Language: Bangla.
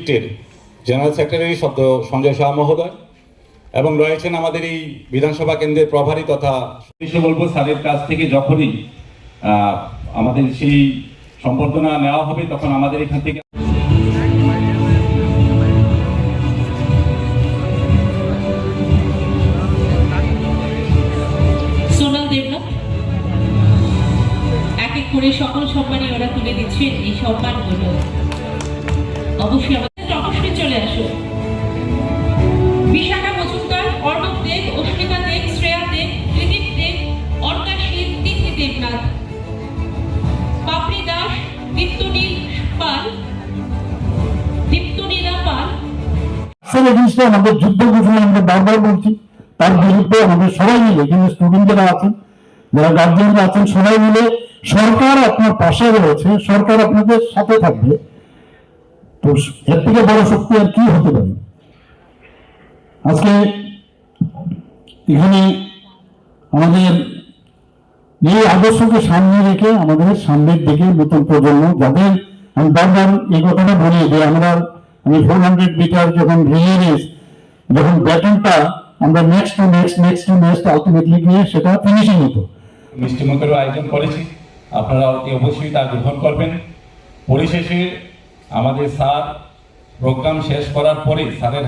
ডিস্ট্রিক্টের জেনারেল সেক্রেটারি শব্দ সঞ্জয় শাহ মহোদয় এবং রয়েছেন আমাদের এই বিধানসভা কেন্দ্রের প্রভারী তথা বলবো স্যারের কাছ থেকে যখনই আমাদের সেই সম্বর্ধনা নেওয়া হবে তখন আমাদের এখান থেকে এক এক করে সকল সম্মানী ওরা তুলে দিচ্ছেন। এই সম্মানগুলো অবশ্যই আমাদের অবশ্যই চলে আসো। বিশাখা মজুমদার, অর্ণব দেব, অস্মিতা দেব, শ্রেয়া দেব, ত্রিদীপ দেব, অর্কা শীল, তিথি দেবনাথ, পাপড়ি দাস, দীপ্তনীলা পাল। জিনিসটা আমাদের যুদ্ধ ঘোষণা আমরা বারবার বলছি, তার বিরুদ্ধে আমাদের সবাই মিলে, এখানে স্টুডেন্ট যারা আছেন, যারা গার্জিয়ানরা আছেন, সবাই মিলে সরকার আপনার পাশে রয়েছে, সরকার আপনাদের সাথে থাকবে। তো এর থেকে বড় শক্তি আর কি হতে পারে? আজকে এখানে আমাদের এই আদর্শকে সামনে রেখে আমাদের সামনের দিকে নতুন প্রজন্ম, যাদের আমি বারবার এই কথাটা বলি যে আমি 400 মিটার যখন রিলে রেস, যখন ব্যাটনটা আমরা নেক্সট টু নেক্সট আলটিমেটলি গিয়ে সেটা ফিনিশিং হতো। মিষ্টিমুখেরও আয়োজন করেছি, আপনারা অবশ্যই তা গ্রহণ করবেন। পরিশেষে আমাদের স্যার প্রোগ্রাম শেষ করার পরে স্যারের